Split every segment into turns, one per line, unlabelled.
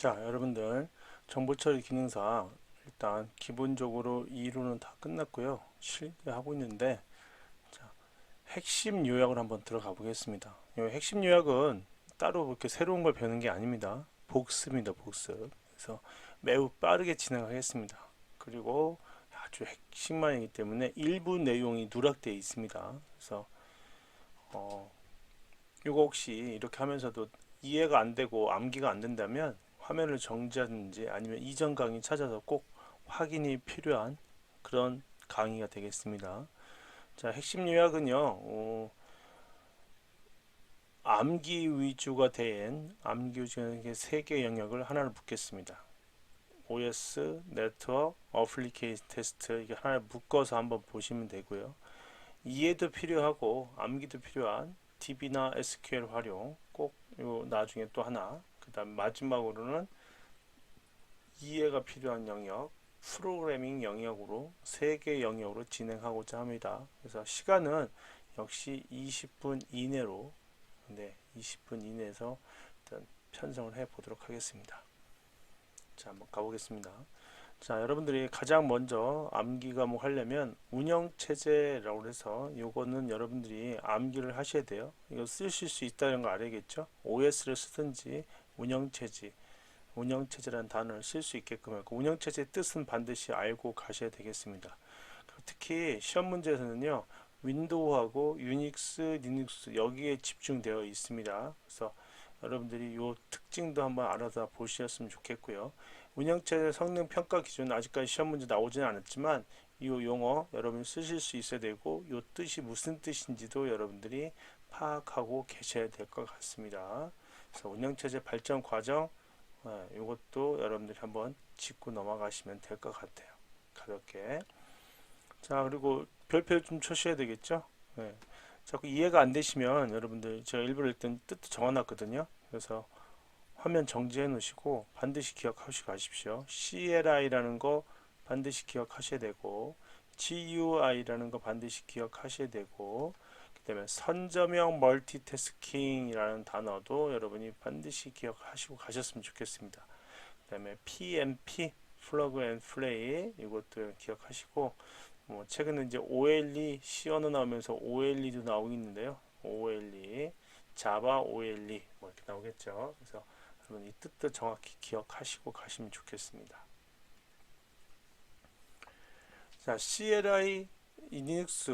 자, 여러분들 정보 처리 기능사 일단 기본적으로 이론은 다 끝났고요. 실기하고 있는데 자, 핵심 요약을 한번 들어가 보겠습니다. 이 핵심 요약은 따로 이렇게 새로운 걸 배우는 게 아닙니다. 복습입니다, 복습. 그래서 매우 빠르게 진행하겠습니다. 그리고 아주 핵심만이기 때문에 일부 내용이 누락되어 있습니다. 그래서 이거 혹시 이렇게 하면서도 이해가 안 되고 암기가 안 된다면 화면을 정지하든지 아니면 이전 강의 찾아서 꼭 확인이 필요한 그런 강의가 되겠습니다. 자, 핵심 요약은요, 암기 위주가 된 암기 위주의 세 개 영역을 하나로 묶겠습니다. OS, 네트워크, 어플리케이션 테스트 이게 하나를 묶어서 한번 보시면 되고요. 이해도 필요하고 암기도 필요한 DB나 SQL 활용 꼭 요 나중에 또 하나 그 다음 마지막으로는 이해가 필요한 영역 프로그래밍 영역으로 세 개 영역으로 진행하고자 합니다. 그래서 시간은 역시 20분 이내로 20분 이내에서 일단 편성을 해 보도록 하겠습니다. 자, 한번 가보겠습니다. 자, 여러분들이 가장 먼저 암기 과목 하려면 운영체제라고 해서 요거는 여러분들이 암기를 하셔야 돼요. 이거 쓰실 수 있다는 거 알아야겠죠? OS를 쓰든지 운영체제, 운영체제라는 단어를 쓸 수 있게끔 하고 운영체제의 뜻은 반드시 알고 가셔야 되겠습니다. 특히 시험 문제에서는요. 윈도우하고 유닉스, 리눅스 여기에 집중되어 있습니다. 그래서 여러분들이 이 특징도 한번 알아다 보셨으면 좋겠고요. 운영체제 성능 평가 기준 아직까지 시험 문제 나오지는 않았지만 이 용어 여러분 쓰실 수 있어야 되고 이 뜻이 무슨 뜻인지도 여러분들이 파악하고 계셔야 될 것 같습니다. 그래서 운영체제 발전 과정 이것도 여러분들이 한번 짚고 넘어가시면 될 것 같아요. 가볍게. 자, 그리고 별표 좀 쳐셔야 되겠죠? 네. 자꾸 이해가 안 되시면 여러분들 제가 일부러 일단 뜻도 적어놨거든요. 그래서 화면 정지해 놓으시고 반드시 기억하시고 가십시오. CLI라는 거 반드시 기억하셔야 되고 GUI라는 거 반드시 기억하셔야 되고 그 다음에 선저명 멀티태스킹이라는 단어도 여러분이 반드시 기억하시고 가셨으면 좋겠습니다. 그 다음에 PMP 플러그 앤 플레이 이것도 기억하시고 최근에 이제 OLE 시언어 나오면서 OLE도 나오고 있는데요. OLE 자바 OLE 이렇게 나오겠죠. 그래서 여러분 이 뜻도 정확히 기억하시고 가시면 좋겠습니다. 자, CLI 리눅스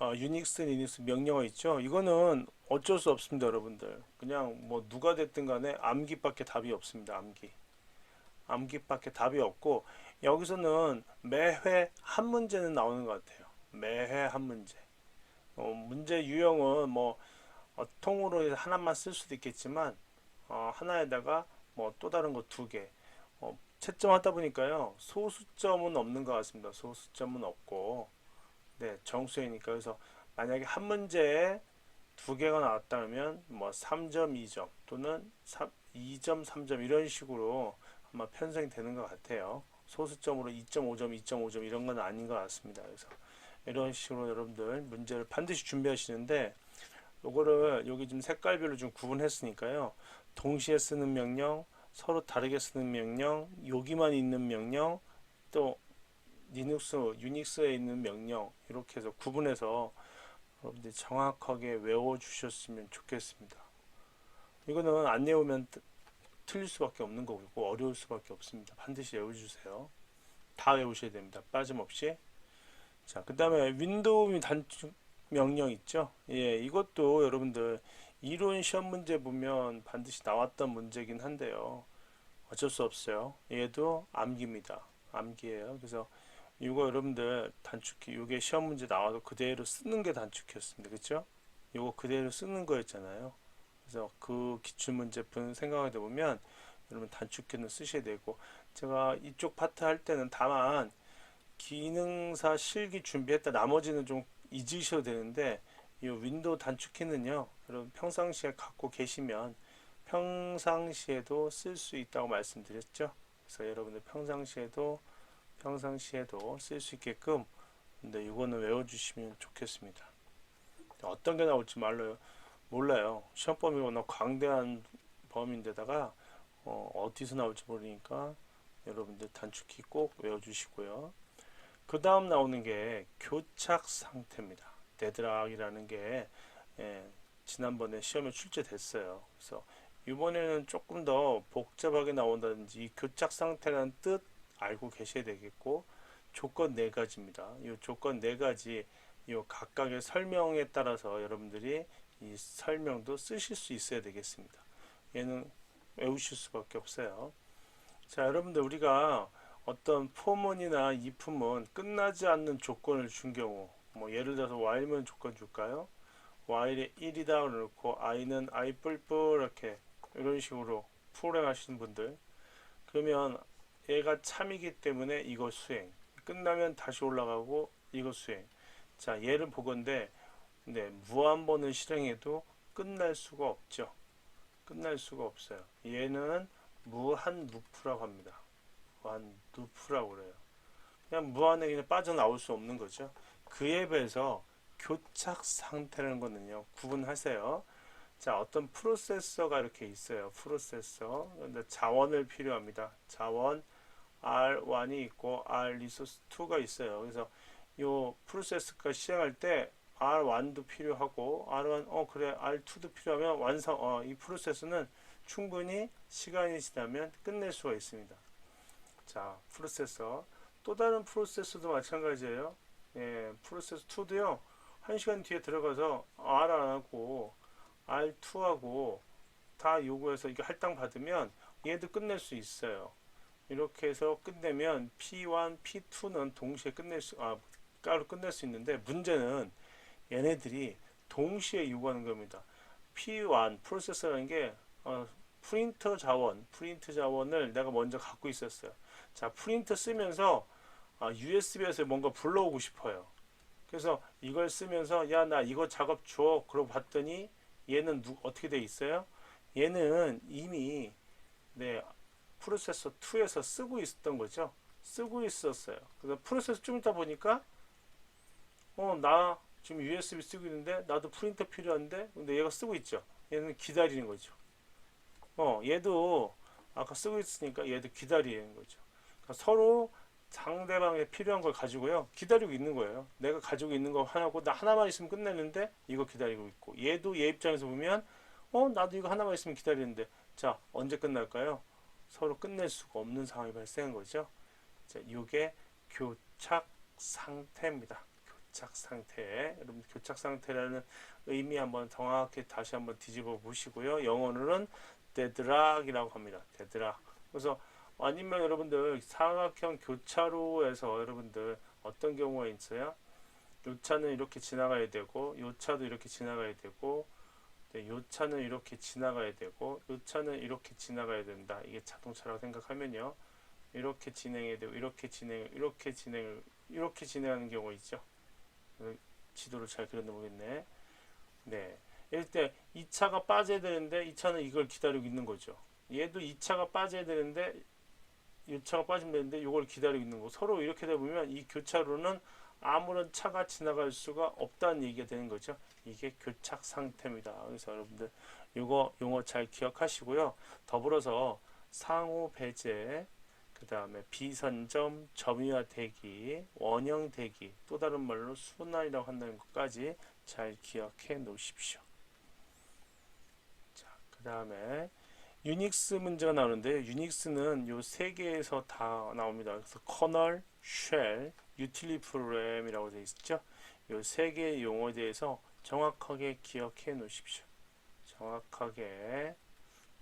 유닉스 리눅스 명령어 있죠. 이거는 어쩔 수 없습니다, 여러분들. 그냥 뭐 누가 됐든 간에 암기밖에 답이 없습니다. 암기밖에 답이 없고 여기서는 매회 한 문제는 나오는 것 같아요. 매회 한 문제. 문제 유형은 통으로 하나만 쓸 수도 있겠지만 하나에다가 또 다른 거 두 개. 채점하다 보니까요 소수점은 없는 것 같습니다. 소수점은 없고 정수이니까 그래서 만약에 한 문제에 두 개가 나왔다면 3점, 2점 또는 2점, 3점 이런 식으로 아마 편성이 되는 것 같아요. 소수점으로 2.5점, 2.5점 이런 건 아닌 것 같습니다. 그래서 이런 식으로 여러분들 문제를 반드시 준비하시는데 요거를 여기 좀 색깔별로 좀 구분했으니까요. 동시에 쓰는 명령, 서로 다르게 쓰는 명령, 여기만 있는 명령, 또 리눅스, 유닉스에 있는 명령 이렇게 해서 구분해서 여러분들이 정확하게 외워주셨으면 좋겠습니다. 이거는 안 외우면 틀릴 수밖에 없는 거고 어려울 수밖에 없습니다. 반드시 외워주세요. 다 외우셔야 됩니다. 빠짐없이. 자, 그 다음에 윈도우 단축 명령 있죠? 예, 이것도 여러분들 이론 시험 문제 보면 반드시 나왔던 문제긴 한데요. 어쩔 수 없어요. 얘도 암기입니다. 암기예요. 그래서 이거 여러분들 단축키 이게 시험 문제 나와도 그대로 쓰는 게 단축키였습니다. 그렇죠? 이거 그대로 쓰는 거였잖아요. 그래서 그 기출문제푼 생각을 해보면 여러분 단축키는 쓰셔야 되고 제가 이쪽 파트 할 때는 다만 기능사 실기 준비했다 나머지는 좀 잊으셔도 되는데 이 윈도우 단축키는요 여러분 평상시에 갖고 계시면 평상시에도 쓸 수 있다고 말씀드렸죠. 그래서 여러분들 평상시에도 쓸 수 있게끔 근데 이거는 외워주시면 좋겠습니다. 어떤 게 나올지 몰라요. 시험 범위가 워낙 광대한 범위인데다가 어디서 나올지 모르니까 여러분들 단축키 꼭 외워주시고요. 그 다음 나오는 게 교착 상태입니다. 데드락이라는 게 지난번에 시험에 출제됐어요. 그래서 이번에는 조금 더 복잡하게 나온다든지 이 교착 상태라는 뜻 알고 계셔야 되겠고, 조건 네 가지입니다. 이 조건 네 가지 이 각각의 설명에 따라서 여러분들이 이 설명도 쓰실 수 있어야 되겠습니다. 얘는 외우실 수밖에 없어요. 자, 여러분들 우리가 어떤 포문이나 이품은 끝나지 않는 조건을 준 경우, 뭐 예를 들어서 while면 조건 줄까요? while이 1이다 그러놓고 i는 i 뿔뿔 이렇게 이런 식으로 풀어가시는 분들, 그러면 얘가 참이기 때문에 이거 수행, 끝나면 다시 올라가고 이거 수행. 자, 얘를 보건대 무한번을 실행해도 끝날 수가 없죠. 끝날 수가 없어요. 얘는 무한 루프라고 합니다. 무한 루프라고 그래요. 그냥 무한에 그냥 빠져나올 수 없는 거죠. 그에 비해서 교착 상태라는 거는요, 구분하세요. 자, 어떤 프로세서가 이렇게 있어요. 프로세서. 근데 자원을 필요합니다. 자원 R1이 있고 R 리소스 2가 있어요. 그래서 요 프로세스가 시행할 때 R1도 필요하고 R1 그래 R2도 필요하면 완성 이 프로세스는 충분히 시간이 지나면 끝낼 수가 있습니다. 자, 프로세서 또 다른 프로세서도 마찬가지예요. 예, 프로세서 2도요. 1시간 뒤에 들어가서 R1하고 R2하고 다 요구해서 이게 할당 받으면 얘도 끝낼 수 있어요. 이렇게 해서 끝내면 P1, P2는 동시에 따로 끝낼 수 있는데, 문제는 얘네들이 동시에 요구하는 겁니다. P1 프로세서라는 게 프린터 자원을 내가 먼저 갖고 있었어요. 자, 프린터 쓰면서 USB에서 뭔가 불러오고 싶어요. 그래서 이걸 쓰면서 야, 나 이거 작업 줘. 그러고 봤더니 얘는 어떻게 돼 있어요? 얘는 이미 프로세서 2에서 쓰고 있었던 거죠. 쓰고 있었어요. 그래서 프로세서 좀 있다 보니까 나 지금 USB 쓰고 있는데 나도 프린터 필요한데, 근데 얘가 쓰고 있죠. 얘는 기다리는 거죠. 얘도 아까 쓰고 있으니까 얘도 기다리는 거죠. 그러니까 서로 상대방의 필요한 걸 가지고요 기다리고 있는 거예요. 내가 가지고 있는 거 하나고 나 하나만 있으면 끝내는데 이거 기다리고 있고, 얘도 얘 입장에서 보면 나도 이거 하나만 있으면 기다리는데, 자, 언제 끝날까요? 서로 끝낼 수가 없는 상황이 발생한 거죠. 자, 이게 교착 상태입니다. 교착 상태. 여러분, 교착 상태라는 의미 한번 정확히 다시 한번 뒤집어 보시고요. 영어로는 데드락이라고 합니다. 데드락. 그래서 아니면 여러분들 사각형 교차로에서 여러분들 어떤 경우가 있어요? 요 차는 이렇게 지나가야 되고, 요 차도 이렇게 지나가야 되고, 요 차는 이렇게 지나가야 되고, 요 차는 이렇게 지나가야 된다. 이게 자동차라고 생각하면요, 이렇게 진행해야 되고, 이렇게 진행하는 경우가 있죠. 지도를 잘 그렸나 모르겠네. 네. 이럴 때 이 차가 빠져야 되는데 이 차는 이걸 기다리고 있는 거죠. 얘도 이 차가 빠져야 되는데 이 차가 빠지면 되는데 이걸 기다리고 있는 거. 서로 이렇게 되다 보면 이 교차로는 아무런 차가 지나갈 수가 없다는 얘기가 되는 거죠. 이게 교착 상태입니다. 그래서 여러분들 이거 용어 잘 기억하시고요. 더불어서 상호 배제, 그 다음에 비선점, 점유화 대기, 원형 대기, 또 다른 말로 순환이라고 한다는 것까지 잘 기억해 놓으십시오. 자, 그 다음에 유닉스 문제가 나오는데, 유닉스는 요 세 개에서 다 나옵니다. 그래서 커널, 쉘, 유틸리티 프로그램이라고 되어 있죠. 요 세 개의 용어에 대해서 정확하게 기억해 놓으십시오. 정확하게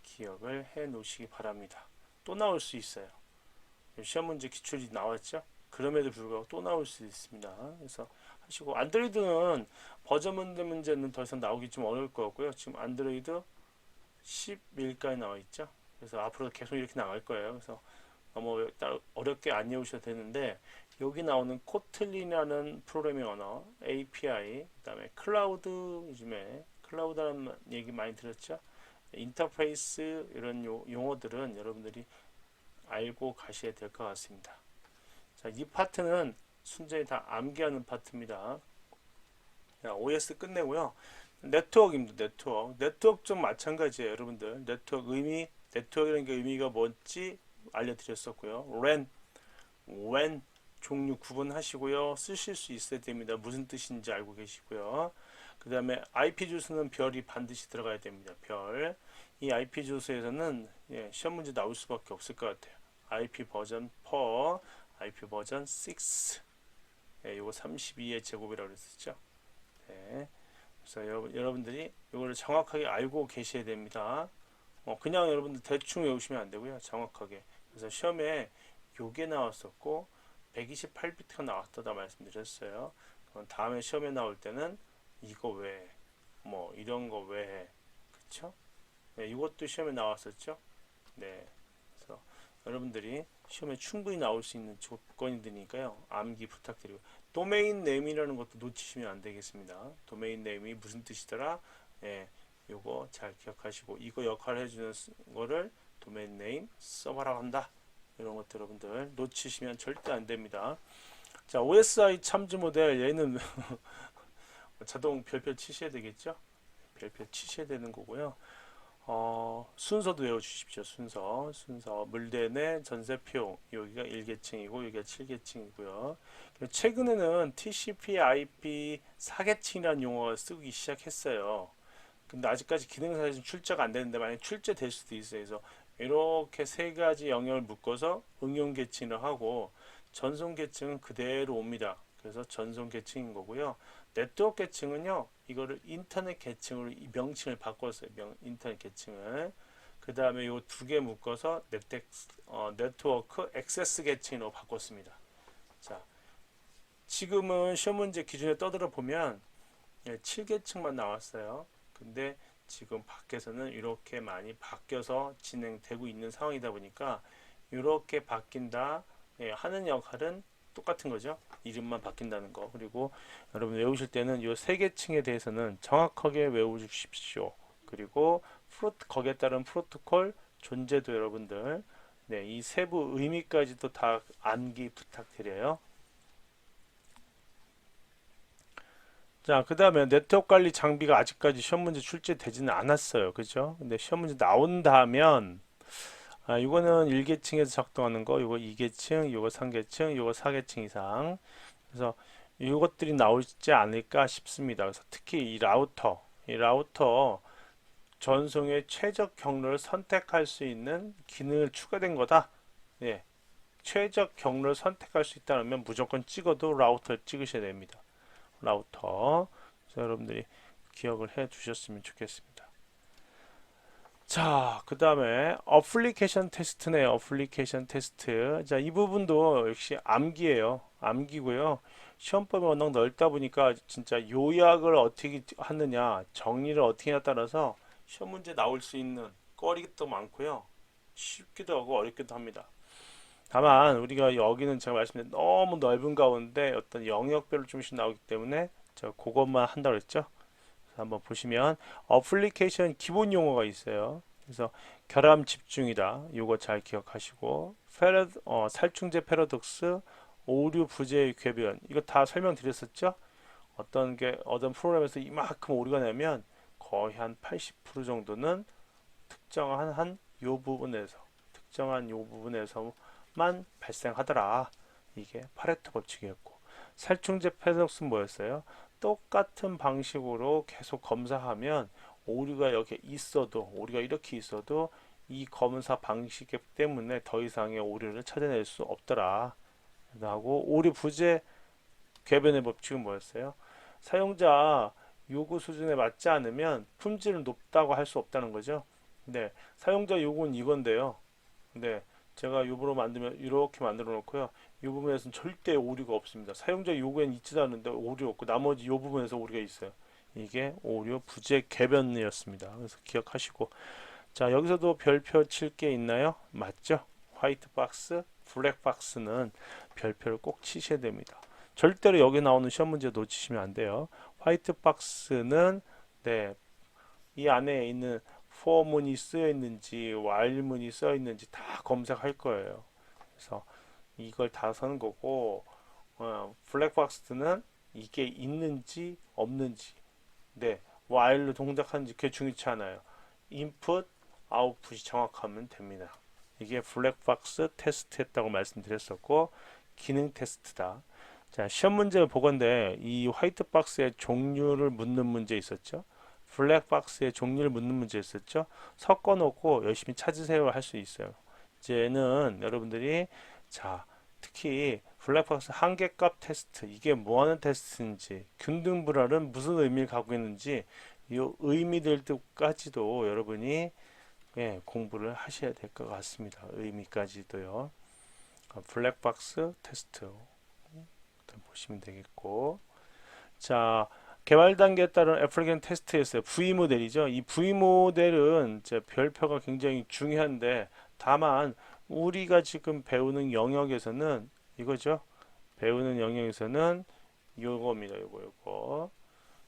기억을 해 놓으시기 바랍니다. 또 나올 수 있어요. 시험 문제 기출이 나왔죠. 그럼에도 불구하고 또 나올 수 있습니다. 그래서 하시고, 안드로이드는 버전 문제는 더 이상 나오기 좀 어려울 것 같고요. 지금 안드로이드 11까지 나와 있죠. 그래서 앞으로 계속 이렇게 나갈 거예요. 그래서 너무 어렵게 안 외우셔도 되는데, 여기 나오는 코틀린이라는 프로그래밍 언어, API, 그다음에 클라우드, 요즘에 클라우드라는 얘기 많이 들었죠. 인터페이스, 이런 용어들은 여러분들이 알고 가셔야 될 것 같습니다. 자, 이 파트는 순전히 다 암기하는 파트입니다. 자, OS 끝내고요. 네트워크입니다. 네트워크 좀 마찬가지예요. 여러분들 네트워크 의미, 네트워크라는 게 의미가 뭔지 알려드렸었고요. when 종류 구분하시고요. 쓰실 수 있어야 됩니다. 무슨 뜻인지 알고 계시고요. 그 다음에 IP 주소는 별이 반드시 들어가야 됩니다. 별. 이 IP 주소에서는 시험 문제 나올 수밖에 없을 것 같아요. IP 버전 4, IP 버전 6. 요거 32의 제곱이라고 그랬었죠. 네. 그래서 여러분들이 이거를 정확하게 알고 계셔야 됩니다. 그냥 여러분들 대충 외우시면 안 되고요. 정확하게. 그래서 시험에 요게 나왔었고 128비트가 나왔다고 말씀드렸어요. 그럼 다음에 시험에 나올 때는 이거 왜, 뭐 이런 거 왜 해, 그쵸? 네, 이것도 시험에 나왔었죠. 네, 그래서 여러분들이 시험에 충분히 나올 수 있는 조건이 되니까요. 암기 부탁드리고 도메인 네임이라는 것도 놓치시면 안 되겠습니다. 도메인 네임이 무슨 뜻이더라? 예, 요거 잘 기억하시고 이거 역할을 해주는 거를 도메인 네임 서버라고 한다. 이런 것들 여러분들 놓치시면 절대 안 됩니다. 자, OSI 참조 모델 얘는 자동 별표 치셔야 되겠죠? 별표 치셔야 되는 거고요. 순서도 외워주십시오. 순서 물대내 전세표 여기가 1계층이고 여기가 7계층이고요. 최근에는 TCP/IP 4계층이라는 용어가 쓰기 시작했어요. 근데 아직까지 기능사에서 출제가 안 되는데 만약 출제될 수도 있어요. 그래서 이렇게 세 가지 영역을 묶어서 응용 계층을 하고 전송 계층은 그대로 옵니다. 그래서 전송 계층인 거고요. 네트워크 계층은요, 이거를 인터넷 계층으로 이 명칭을 바꿨어요. 인터넷 계층을. 그 다음에 요 두 개 묶어서 네트워크 액세스 계층으로 바꿨습니다. 자, 지금은 시험 문제 기준에 떠들어 보면 7계층만 나왔어요. 근데 지금 밖에서는 이렇게 많이 바뀌어서 진행되고 있는 상황이다 보니까 이렇게 바뀐다 하는 역할은 똑같은 거죠. 이름만 바뀐다는 거. 그리고 여러분 외우실 때는 이 세 계층에 대해서는 정확하게 외워주십시오. 그리고 거기에 따른 프로토콜 존재도 여러분들 이 세부 의미까지도 다 암기 부탁드려요. 자, 그 다음에 네트워크 관리 장비가 아직까지 시험 문제 출제되지는 않았어요. 그죠? 근데 시험 문제 나온다면, 이거는 1계층에서 작동하는 거, 이거 2계층, 이거 3계층, 이거 4계층 이상. 그래서 이것들이 나오지 않을까 싶습니다. 그래서 특히 이 라우터 전송의 최적 경로를 선택할 수 있는 기능을 추가된 거다. 예. 최적 경로를 선택할 수 있다면 무조건 찍어도 라우터를 찍으셔야 됩니다. 라우터. 그래서 여러분들이 기억을 해 주셨으면 좋겠습니다. 자, 그 다음에 어플리케이션 테스트네요. 어플리케이션 테스트. 자, 이 부분도 역시 암기예요. 암기고요. 시험법이 워낙 넓다 보니까 진짜 요약을 어떻게 하느냐, 정리를 어떻게 하냐에 따라서 시험 문제 나올 수 있는 거리도 많고요. 쉽기도 하고 어렵기도 합니다. 다만 우리가 여기는 제가 말씀드린 너무 넓은 가운데 어떤 영역별로 좀씩 나오기 때문에 제가 그것만 한다고 했죠. 한번 보시면 어플리케이션 기본 용어가 있어요. 그래서 결함 집중이다. 이거 잘 기억하시고 살충제 패러독스, 오류 부재의 궤변 이거 다 설명드렸었죠. 어떤 프로그램에서 이만큼 오류가 나면 거의 한 80% 정도는 특정한 요 부분에서 특정한 요 부분에서만 발생하더라. 이게 파레토 법칙이었고 살충제 패러독스는 뭐였어요? 똑같은 방식으로 계속 검사하면 오류가 이렇게 있어도 이 검사 방식 때문에 더 이상의 오류를 찾아낼 수 없더라. 하고 오류 부재 궤변의 법칙은 뭐였어요? 사용자 요구 수준에 맞지 않으면 품질은 높다고 할 수 없다는 거죠. 네, 사용자 요구는 이건데요. 네, 제가 일부러 만들면 이렇게 만들어 놓고요. 이 부분에서는 절대 오류가 없습니다. 사용자 요구에는 있지도 않는데 오류 없고 나머지 이 부분에서 오류가 있어요. 이게 오류 부재 궤변이었습니다. 그래서 기억하시고 자 여기서도 별표 칠 게 있나요? 맞죠? 화이트 박스, 블랙 박스는 별표를 꼭 치셔야 됩니다. 절대로 여기 나오는 시험 문제 놓치시면 안 돼요. 화이트 박스는 이 안에 있는 for 문이 쓰여 있는지 while 문이 쓰여 있는지 다 검색할 거예요. 그래서 이걸 다 서는 거고 블랙박스는 이게 있는지 없는지 while로 동작하는지 그게 중요치 않아요. input, 아웃풋이 정확하면 됩니다. 이게 블랙박스 테스트 했다고 말씀드렸었고 기능 테스트다. 자, 시험 문제 보건데 이 화이트박스의 종류를 묻는 문제 있었죠. 블랙박스의 종류를 묻는 문제 있었죠. 섞어 놓고 열심히 찾으세요 할 수 있어요. 이제는 여러분들이 자, 특히 블랙박스 한계값 테스트 이게 뭐하는 테스트인지 균등불활은 무슨 의미를 갖고 있는지 이 의미들까지도 여러분이 공부를 하셔야 될 것 같습니다. 의미까지도요. 블랙박스 테스트 보시면 되겠고, 자, 개발 단계에 따른 애플리케이션 테스트였어요. V 모델이죠. 이 V 모델은 이제 별표가 굉장히 중요한데 다만 우리가 지금 배우는 영역에서는 이거죠. 배우는 영역에서는 요겁니다. 요거.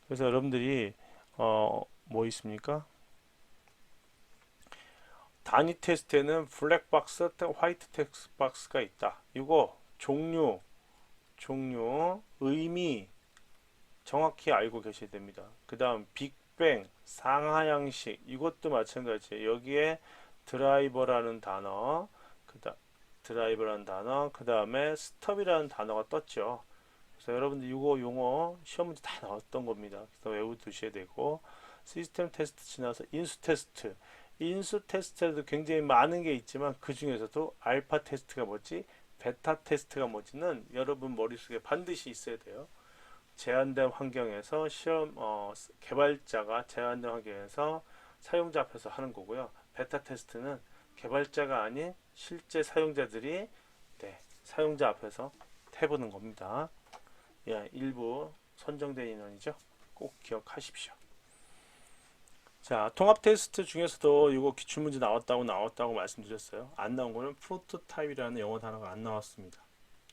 그래서 여러분들이 뭐 있습니까? 단위 테스트에는 블랙박스, 화이트 텍스박스가 있다. 이거 종류, 의미 정확히 알고 계셔야 됩니다. 그 다음 빅뱅, 상하향식 이것도 마찬가지예요. 여기에 드라이버라는 단어, 그 다음에 스톱이라는 단어가 떴죠. 그래서 여러분들 이거 용어 시험 문제 다 나왔던 겁니다. 그래서 외워두셔야 되고 시스템 테스트 지나서 인수 테스트. 인수 테스트에도 굉장히 많은 게 있지만 그 중에서도 알파 테스트가 뭐지? 베타 테스트가 뭐지는 여러분 머릿속에 반드시 있어야 돼요. 제한된 환경에서 개발자가 제한된 환경에서 사용자 앞에서 하는 거고요. 베타 테스트는 개발자가 아닌 실제 사용자들이 사용자 앞에서 해보는 겁니다. 일부 선정된 인원이죠. 꼭 기억하십시오. 자, 통합 테스트 중에서도 이거 기출문제 나왔다고 말씀드렸어요. 안 나온 거는 프로토타입이라는 영어 단어가 안 나왔습니다.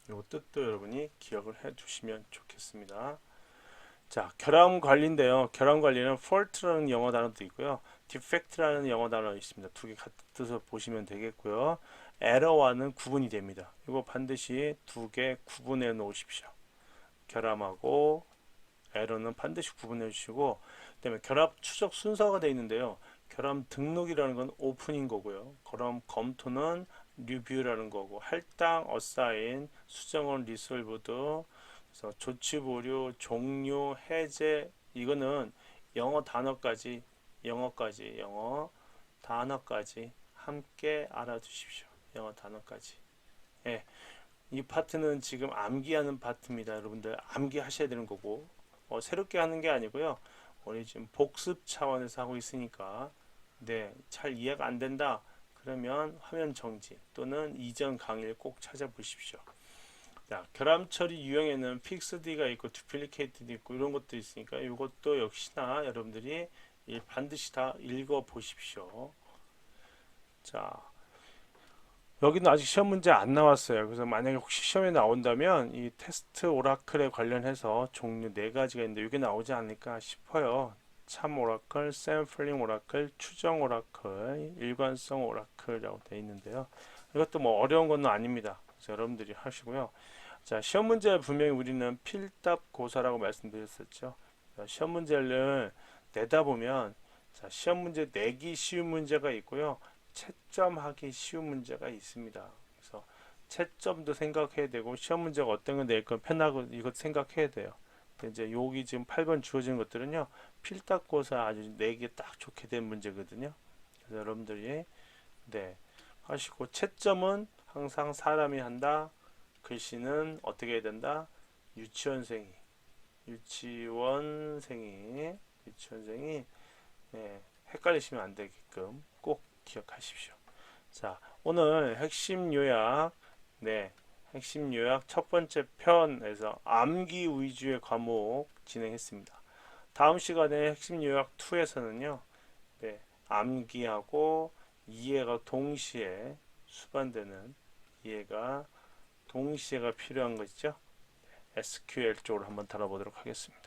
이 뜻도 여러분이 기억을 해 주시면 좋겠습니다. 자, 결함 관리인데요. 결함 관리는 fault라는 영어 단어도 있고요. defect라는 영어 단어 있습니다. 두 개 같은 뜻을 보시면 되겠고요. error와는 구분이 됩니다. 이거 반드시 두 개 구분해 놓으십시오. 결함하고 에러는 반드시 구분해 주시고, 그다음에 결합 추적 순서가 되어 있는데요. 결함 등록이라는 건 오픈인 거고요. 결함 검토는 리뷰라는 거고, 할당, 어사인, 수정은 리솔브드, 그래서 조치 보류, 종료, 해제 이거는 영어 단어까지 영어 단어까지 함께 알아두십시오. 영어 단어까지. 예. 이 파트는 지금 암기하는 파트입니다. 여러분들 암기하셔야 되는 거고 새롭게 하는 게 아니고요. 우리 지금 복습 차원에서 하고 있으니까 잘 이해가 안 된다. 그러면 화면 정지 또는 이전 강의를 꼭 찾아보십시오. 자, 결함 처리 유형에는 픽스드가 있고 두플리케이트도 있고 이런 것도 있으니까 이것도 역시나 여러분들이 반드시 다 읽어 보십시오. 자, 여기는 아직 시험 문제 안 나왔어요. 그래서 만약에 혹시 시험에 나온다면 이 테스트 오라클에 관련해서 종류 4가지가 있는데 이게 나오지 않을까 싶어요. 참 오라클, 샘플링 오라클, 추정 오라클, 일관성 오라클이라고 되어 있는데요. 이것도 뭐 어려운 건 아닙니다. 그래서 여러분들이 하시고요. 자, 시험 문제 분명히 우리는 필답 고사라고 말씀드렸었죠. 자, 시험 문제를 내다 보면 자, 시험 문제 내기 쉬운 문제가 있고요. 채점하기 쉬운 문제가 있습니다. 그래서 채점도 생각해야 되고 시험 문제가 어떤 걸 낼 건 편하고 이것 생각해야 돼요. 근데 이제 여기 지금 8번 주어진 것들은요. 필답고사 아주 내기 딱 좋게 된 문제거든요. 그래서 여러분들이 하시고 채점은 항상 사람이 한다. 글씨는 어떻게 해야 된다? 유치원생이 헷갈리시면 안 되게끔 꼭 기억하십시오. 자, 오늘 핵심 요약, 핵심 요약 첫 번째 편에서 암기 위주의 과목 진행했습니다. 다음 시간에 핵심 요약 2에서는요, 암기하고 이해가 동시에 수반되는 이해가 동시에가 필요한 것이죠. SQL 쪽으로 한번 다뤄보도록 하겠습니다.